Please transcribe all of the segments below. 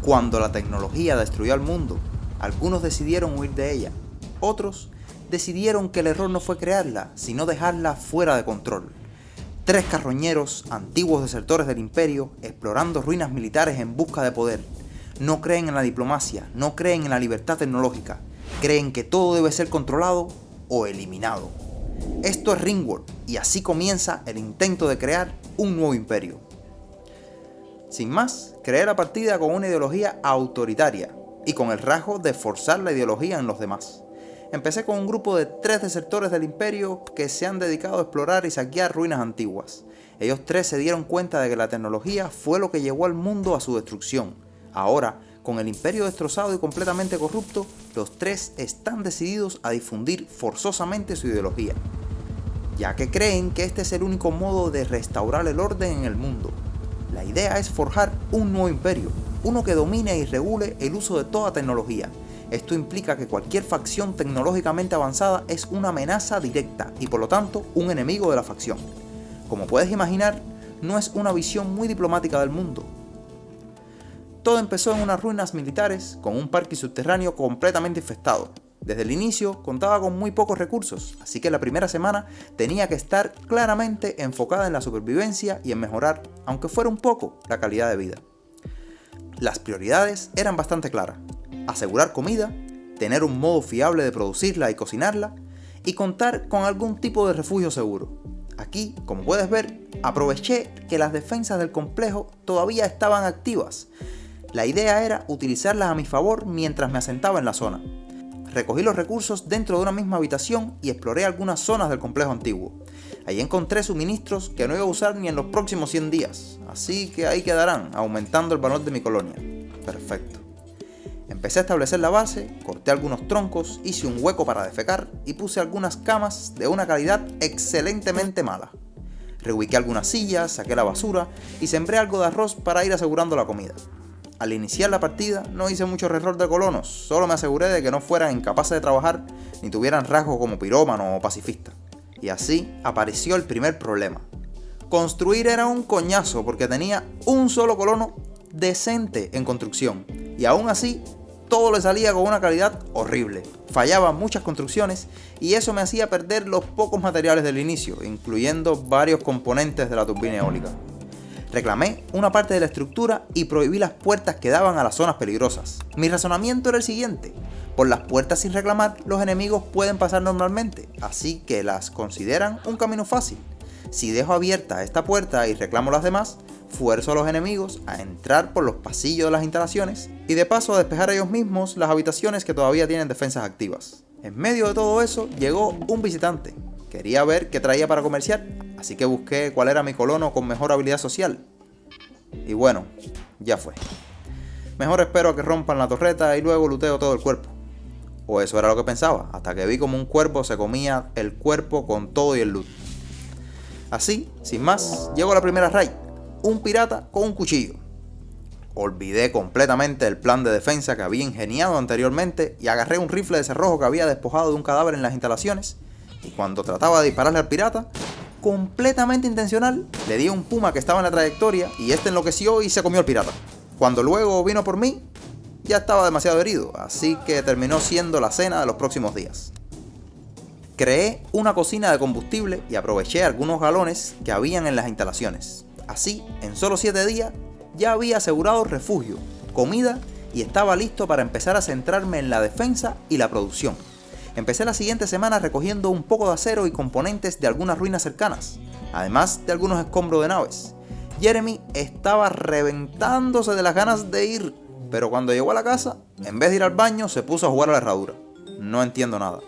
Cuando la tecnología destruyó al mundo, algunos decidieron huir de ella, otros decidieron que el error no fue crearla, sino dejarla fuera de control. 3 carroñeros, antiguos desertores del imperio, explorando ruinas militares en busca de poder. No creen en la diplomacia, no creen en la libertad tecnológica, creen que todo debe ser controlado o eliminado. Esto es Ringworld, y así comienza el intento de crear un nuevo imperio. Sin más, creé la partida con una ideología autoritaria y con el rasgo de forzar la ideología en los demás. Empecé con un grupo de 3 desertores del imperio que se han dedicado a explorar y saquear ruinas antiguas. Ellos 3 se dieron cuenta de que la tecnología fue lo que llevó al mundo a su destrucción. Ahora, con el imperio destrozado y completamente corrupto, los 3 están decididos a difundir forzosamente su ideología, ya que creen que este es el único modo de restaurar el orden en el mundo. La idea es forjar un nuevo imperio, uno que domine y regule el uso de toda tecnología. Esto implica que cualquier facción tecnológicamente avanzada es una amenaza directa y por lo tanto un enemigo de la facción. Como puedes imaginar, no es una visión muy diplomática del mundo. Todo empezó en unas ruinas militares con un parque subterráneo completamente infestado. Desde el inicio contaba con muy pocos recursos, así que la primera semana tenía que estar claramente enfocada en la supervivencia y en mejorar, aunque fuera un poco, la calidad de vida. Las prioridades eran bastante claras: asegurar comida, tener un modo fiable de producirla y cocinarla, y contar con algún tipo de refugio seguro. Aquí, como puedes ver, aproveché que las defensas del complejo todavía estaban activas. La idea era utilizarlas a mi favor mientras me asentaba en la zona. Recogí los recursos dentro de una misma habitación y exploré algunas zonas del complejo antiguo. Allí encontré suministros que no iba a usar ni en los próximos 100 días, así que ahí quedarán, aumentando el valor de mi colonia. Perfecto. Empecé a establecer la base, corté algunos troncos, hice un hueco para defecar y puse algunas camas de una calidad excelentemente mala. Reubiqué algunas sillas, saqué la basura y sembré algo de arroz para ir asegurando la comida. Al iniciar la partida no hice mucho error de colonos, solo me aseguré de que no fueran incapaces de trabajar ni tuvieran rasgos como pirómano o pacifista. Y así apareció el primer problema. Construir era un coñazo porque tenía un solo colono decente en construcción y aún así todo le salía con una calidad horrible. Fallaban muchas construcciones y eso me hacía perder los pocos materiales del inicio, incluyendo varios componentes de la turbina eólica. Reclamé una parte de la estructura y prohibí las puertas que daban a las zonas peligrosas. Mi razonamiento era el siguiente: por las puertas sin reclamar, los enemigos pueden pasar normalmente, así que las consideran un camino fácil. Si dejo abierta esta puerta y reclamo las demás, fuerzo a los enemigos a entrar por los pasillos de las instalaciones y de paso a despejar ellos mismos las habitaciones que todavía tienen defensas activas. En medio de todo eso llegó un visitante. Quería ver qué traía para comerciar, así que busqué cuál era mi colono con mejor habilidad social. Y bueno, ya fue. Mejor espero a que rompan la torreta y luego luteo todo el cuerpo. O eso era lo que pensaba, hasta que vi como un cuervo se comía el cuerpo con todo y el loot. Así, sin más, llegó la primera raid, un pirata con un cuchillo. Olvidé completamente el plan de defensa que había ingeniado anteriormente y agarré un rifle de cerrojo que había despojado de un cadáver en las instalaciones. Y cuando trataba de dispararle al pirata, completamente intencional, le di a un puma que estaba en la trayectoria y este enloqueció y se comió al pirata. Cuando luego vino por mí, ya estaba demasiado herido, así que terminó siendo la cena de los próximos días. Creé una cocina de combustible y aproveché algunos galones que habían en las instalaciones. Así, en solo 7 días, ya había asegurado refugio, comida y estaba listo para empezar a centrarme en la defensa y la producción. Empecé la siguiente semana recogiendo un poco de acero y componentes de algunas ruinas cercanas, además de algunos escombros de naves. Jeremy estaba reventándose de las ganas de ir, pero cuando llegó a la casa, en vez de ir al baño, se puso a jugar a la herradura. No entiendo nada.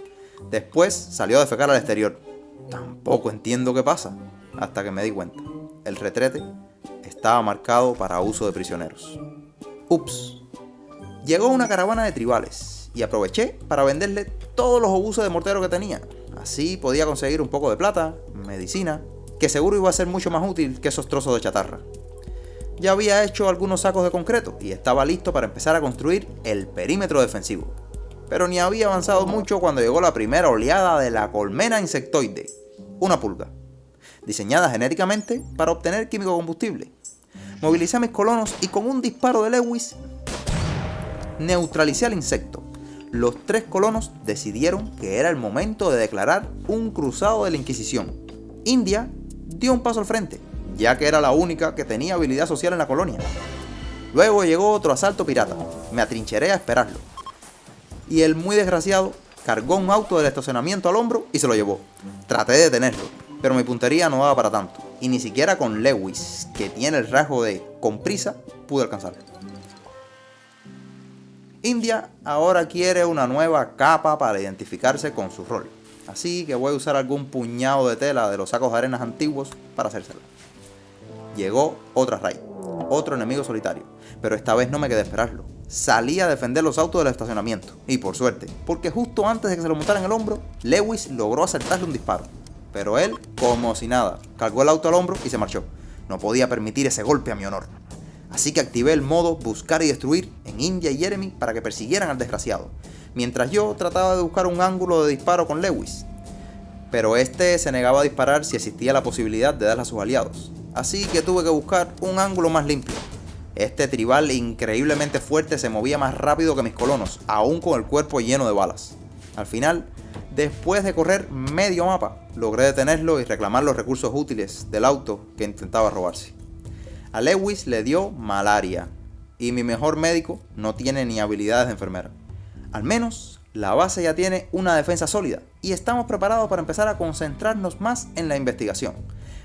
Después salió a defecar al exterior. Tampoco entiendo qué pasa, hasta que me di cuenta. El retrete estaba marcado para uso de prisioneros. Ups. Llegó una caravana de tribales y aproveché para venderle todos los obuses de mortero que tenía. Así podía conseguir un poco de plata, medicina, que seguro iba a ser mucho más útil que esos trozos de chatarra. Ya había hecho algunos sacos de concreto y estaba listo para empezar a construir el perímetro defensivo. Pero ni había avanzado mucho cuando llegó la primera oleada de la colmena insectoide, una pulga, diseñada genéticamente para obtener químico combustible. Movilicé a mis colonos y con un disparo de Lewis Neutralicé al insecto. Los 3 colonos decidieron que era el momento de declarar un cruzado de la Inquisición. India dio un paso al frente, ya que era la única que tenía habilidad social en la colonia. Luego llegó otro asalto pirata. Me atrincheré a esperarlo. Y el muy desgraciado cargó un auto del estacionamiento al hombro y se lo llevó. Traté de detenerlo, pero mi puntería no daba para tanto. Y ni siquiera con Lewis, que tiene el rasgo de con prisa, pude alcanzarlo. India ahora quiere una nueva capa para identificarse con su rol. Así que voy a usar algún puñado de tela de los sacos de arenas antiguos para hacérsela. Llegó otra raid, otro enemigo solitario, pero esta vez no me quedé a esperarlo. Salí a defender los autos del estacionamiento, y por suerte, porque justo antes de que se lo montara en el hombro, Lewis logró acertarle un disparo. Pero él, como si nada, cargó el auto al hombro y se marchó. No podía permitir ese golpe a mi honor. Así que activé el modo buscar y destruir en India y Jeremy para que persiguieran al desgraciado, mientras yo trataba de buscar un ángulo de disparo con Lewis. Pero este se negaba a disparar si existía la posibilidad de darle a sus aliados. Así que tuve que buscar un ángulo más limpio. Este tribal increíblemente fuerte se movía más rápido que mis colonos, aún con el cuerpo lleno de balas. Al final, después de correr medio mapa, logré detenerlo y reclamar los recursos útiles del auto que intentaba robarse. A Lewis le dio malaria, y mi mejor médico no tiene ni habilidades de enfermera. Al menos, la base ya tiene una defensa sólida, y estamos preparados para empezar a concentrarnos más en la investigación.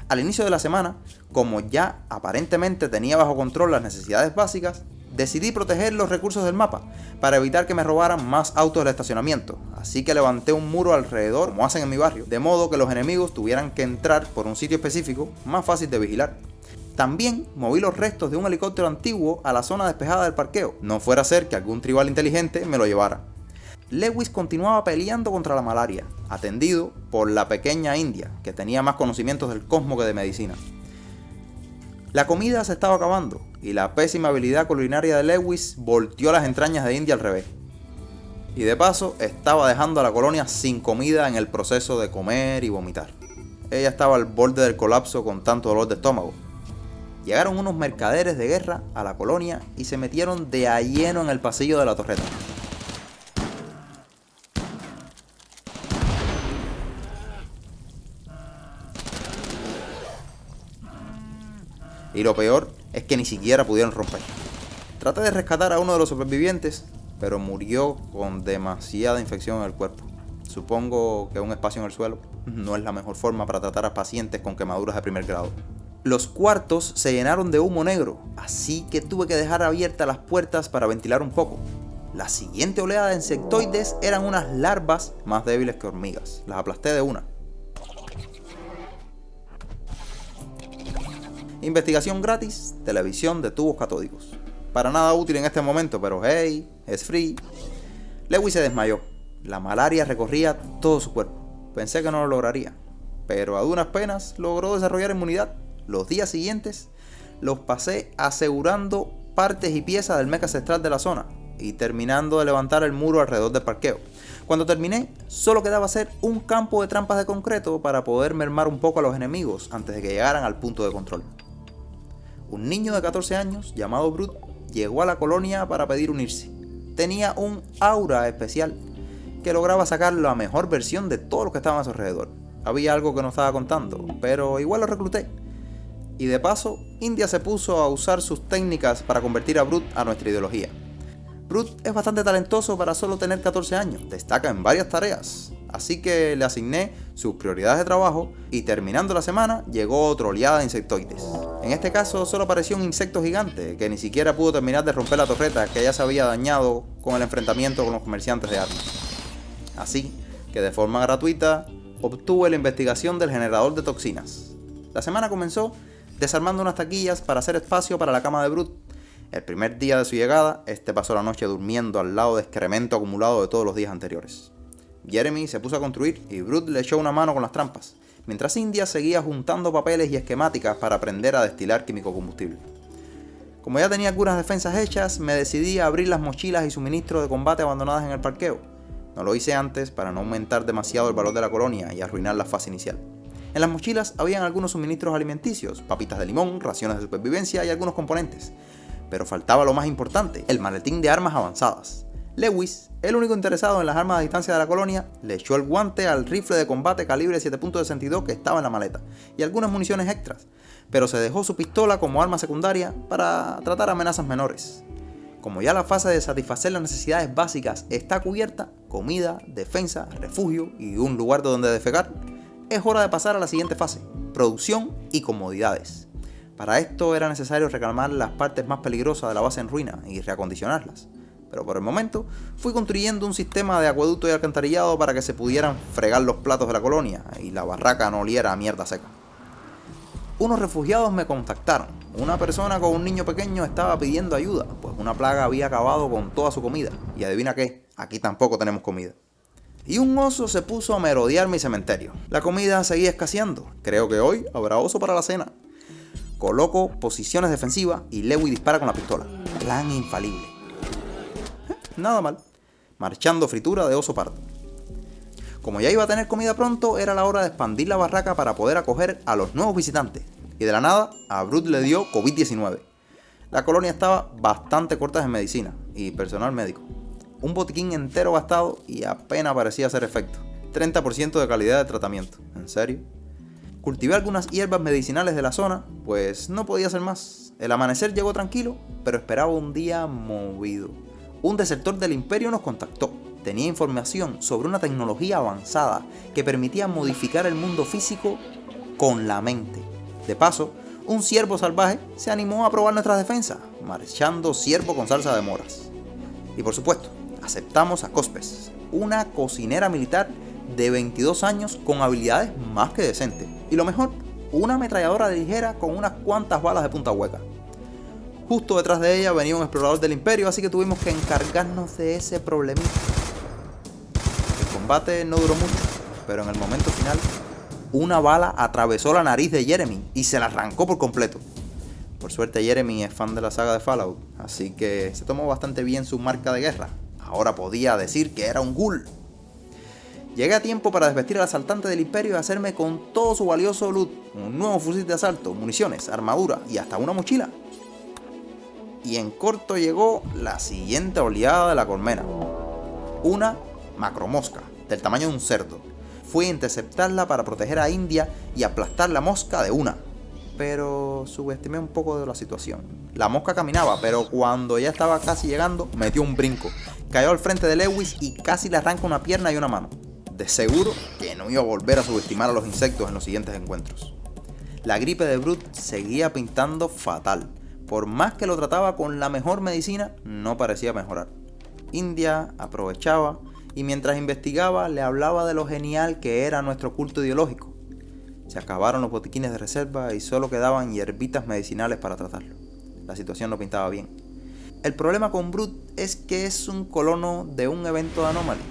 Al inicio de la semana, como ya aparentemente tenía bajo control las necesidades básicas, decidí proteger los recursos del mapa para evitar que me robaran más autos del estacionamiento, así que levanté un muro alrededor, como hacen en mi barrio, de modo que los enemigos tuvieran que entrar por un sitio específico más fácil de vigilar. También moví los restos de un helicóptero antiguo a la zona despejada del parqueo, no fuera a ser que algún tribal inteligente me lo llevara. Lewis continuaba peleando contra la malaria, atendido por la pequeña India, que tenía más conocimientos del cosmos que de medicina. La comida se estaba acabando, y la pésima habilidad culinaria de Lewis volteó las entrañas de India al revés. Y de paso, estaba dejando a la colonia sin comida en el proceso de comer y vomitar. Ella estaba al borde del colapso con tanto dolor de estómago. Llegaron unos mercaderes de guerra a la colonia y se metieron de a lleno en el pasillo de la torreta. Y lo peor es que ni siquiera pudieron romper. Traté de rescatar a uno de los supervivientes, pero murió con demasiada infección en el cuerpo. Supongo que un espacio en el suelo no es la mejor forma para tratar a pacientes con quemaduras de primer grado. Los cuartos se llenaron de humo negro, así que tuve que dejar abiertas las puertas para ventilar un poco. La siguiente oleada de insectoides eran unas larvas más débiles que hormigas. Las aplasté de una. Investigación gratis, televisión de tubos catódicos. Para nada útil en este momento, pero hey, es free. Lewis se desmayó. La malaria recorría todo su cuerpo. Pensé que no lo lograría, pero a duras penas logró desarrollar inmunidad. Los días siguientes los pasé asegurando partes y piezas del mecha ancestral de la zona y terminando de levantar el muro alrededor del parqueo. Cuando terminé, solo quedaba hacer un campo de trampas de concreto para poder mermar un poco a los enemigos antes de que llegaran al punto de control. Un niño de 14 años llamado Brut llegó a la colonia para pedir unirse. Tenía un aura especial que lograba sacar la mejor versión de todo lo que estaba a su alrededor. Había algo que no estaba contando, pero igual lo recluté. Y de paso, India se puso a usar sus técnicas para convertir a Brut a nuestra ideología. Brut es bastante talentoso para solo tener 14 años, destaca en varias tareas, así que le asigné sus prioridades de trabajo y terminando la semana llegó otra oleada de insectoides. En este caso solo apareció un insecto gigante que ni siquiera pudo terminar de romper la torreta que ya se había dañado con el enfrentamiento con los comerciantes de armas. Así que de forma gratuita obtuve la investigación del generador de toxinas. La semana comenzó desarmando unas taquillas para hacer espacio para la cama de Brut. El primer día de su llegada, este pasó la noche durmiendo al lado de excremento acumulado de todos los días anteriores. Jeremy se puso a construir y Brut le echó una mano con las trampas, mientras India seguía juntando papeles y esquemáticas para aprender a destilar químico combustible. Como ya tenía algunas defensas hechas, me decidí a abrir las mochilas y suministros de combate abandonadas en el parqueo. No lo hice antes para no aumentar demasiado el valor de la colonia y arruinar la fase inicial. En las mochilas habían algunos suministros alimenticios, papitas de limón, raciones de supervivencia y algunos componentes. Pero faltaba lo más importante, el maletín de armas avanzadas. Lewis, el único interesado en las armas a distancia de la colonia, le echó el guante al rifle de combate calibre 7.62 que estaba en la maleta y algunas municiones extras, pero se dejó su pistola como arma secundaria para tratar amenazas menores. Como ya la fase de satisfacer las necesidades básicas está cubierta, comida, defensa, refugio y un lugar de donde defecar, es hora de pasar a la siguiente fase, producción y comodidades. Para esto era necesario reclamar las partes más peligrosas de la base en ruina y reacondicionarlas. Pero por el momento fui construyendo un sistema de acueducto y alcantarillado para que se pudieran fregar los platos de la colonia y la barraca no oliera a mierda seca. Unos refugiados me contactaron. Una persona con un niño pequeño estaba pidiendo ayuda, pues una plaga había acabado con toda su comida. Y adivina qué, aquí tampoco tenemos comida. Y un oso se puso a merodear mi cementerio. La comida seguía escaseando. Creo que hoy habrá oso para la cena. Coloco posiciones defensivas y Lewis dispara con la pistola. Plan infalible. Nada mal. Marchando fritura de oso pardo. Como ya iba a tener comida pronto, era la hora de expandir la barraca para poder acoger a los nuevos visitantes. Y de la nada, a Brut le dio COVID-19. La colonia estaba bastante corta en medicina y personal médico. Un botiquín entero gastado y apenas parecía hacer efecto. 30% de calidad de tratamiento. ¿En serio? Cultivé algunas hierbas medicinales de la zona, pues no podía hacer más. El amanecer llegó tranquilo, pero esperaba un día movido. Un desertor del imperio nos contactó. Tenía información sobre una tecnología avanzada que permitía modificar el mundo físico con la mente. De paso, un ciervo salvaje se animó a probar nuestras defensas, marchando ciervo con salsa de moras. Y por supuesto, aceptamos a Cospes, una cocinera militar de 22 años con habilidades más que decentes. Y lo mejor, una ametralladora ligera con unas cuantas balas de punta hueca. Justo detrás de ella venía un explorador del imperio, así que tuvimos que encargarnos de ese problemita. El combate no duró mucho, pero en el momento final, una bala atravesó la nariz de Jeremy y se la arrancó por completo. Por suerte Jeremy es fan de la saga de Fallout, así que se tomó bastante bien su marca de guerra. Ahora podía decir que era un ghoul. Llegué a tiempo para desvestir al asaltante del imperio y hacerme con todo su valioso loot, un nuevo fusil de asalto, municiones, armadura y hasta una mochila. Y en corto llegó la siguiente oleada de la colmena. Una macromosca, del tamaño de un cerdo. Fui a interceptarla para proteger a India y aplastar la mosca de una. Pero subestimé un poco de la situación. La mosca caminaba, pero cuando ya estaba casi llegando, metió un brinco. Cayó al frente de Lewis y casi le arranca una pierna y una mano. De seguro que no iba a volver a subestimar a los insectos en los siguientes encuentros. La gripe de Brut seguía pintando fatal. Por más que lo trataba con la mejor medicina, no parecía mejorar. India aprovechaba y mientras investigaba le hablaba de lo genial que era nuestro culto ideológico. Se acabaron los botiquines de reserva y solo quedaban hierbitas medicinales para tratarlo. La situación no pintaba bien. El problema con Brut es que es un colono de un evento de Anomaly.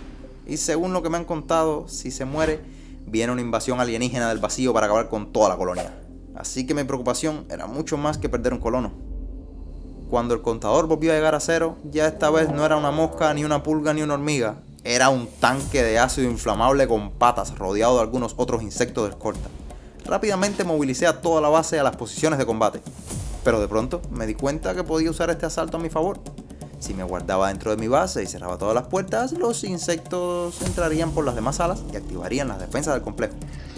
Y según lo que me han contado, si se muere, viene una invasión alienígena del vacío para acabar con toda la colonia. Así que mi preocupación era mucho más que perder un colono. Cuando el contador volvió a llegar a cero, ya esta vez no era una mosca, ni una pulga, ni una hormiga. Era un tanque de ácido inflamable con patas, rodeado de algunos otros insectos de escolta. Rápidamente movilicé a toda la base a las posiciones de combate. Pero de pronto me di cuenta que podía usar este asalto a mi favor. Si me guardaba dentro de mi base y cerraba todas las puertas, los insectos entrarían por las demás salas y activarían las defensas del complejo.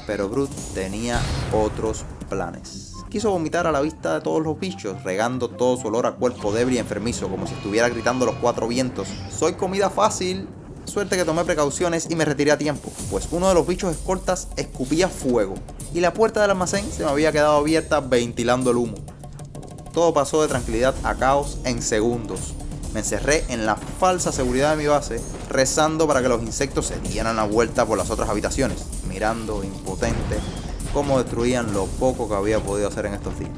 Pero Brut tenía otros planes. Quiso vomitar a la vista de todos los bichos, regando todo su olor a cuerpo débil y enfermizo, como si estuviera gritando a los cuatro vientos: ¡soy comida fácil! Suerte que tomé precauciones y me retiré a tiempo, pues uno de los bichos escoltas escupía fuego, y la puerta del almacén se me había quedado abierta ventilando el humo. Todo pasó de tranquilidad a caos en segundos. Me encerré en la falsa seguridad de mi base, rezando para que los insectos se dieran la vuelta por las otras habitaciones, mirando impotente cómo destruían lo poco que había podido hacer en estos días.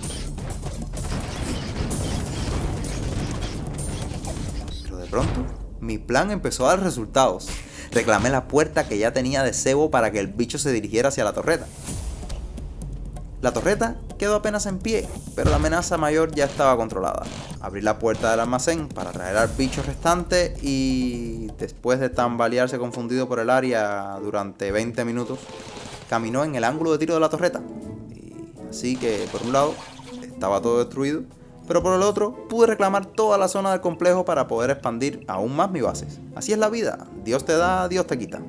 Pero de pronto, mi plan empezó a dar resultados. Reclamé la puerta que ya tenía de cebo para que el bicho se dirigiera hacia la torreta. La torreta quedó apenas en pie, pero la amenaza mayor ya estaba controlada. Abrí la puerta del almacén para traer al bicho restante y, después de tambalearse confundido por el área durante 20 minutos, caminó en el ángulo de tiro de la torreta. Y así que, por un lado, estaba todo destruido pero por el otro pude reclamar toda la zona del complejo para poder expandir aún más mi base. Así es la vida, Dios te da, Dios te quita.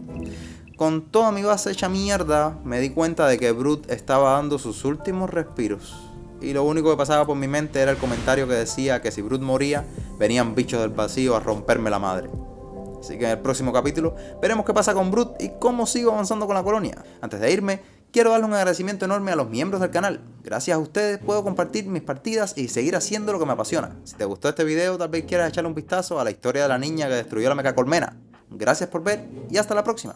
Con toda mi base hecha mierda, me di cuenta de que Brute estaba dando sus últimos respiros. Y lo único que pasaba por mi mente era el comentario que decía que si Brute moría, venían bichos del vacío a romperme la madre. Así que en el próximo capítulo veremos qué pasa con Brute y cómo sigo avanzando con la colonia. Antes de irme, quiero darle un agradecimiento enorme a los miembros del canal. Gracias a ustedes puedo compartir mis partidas y seguir haciendo lo que me apasiona. Si te gustó este video, tal vez quieras echarle un vistazo a la historia de la niña que destruyó la megacolmena. Gracias por ver y hasta la próxima.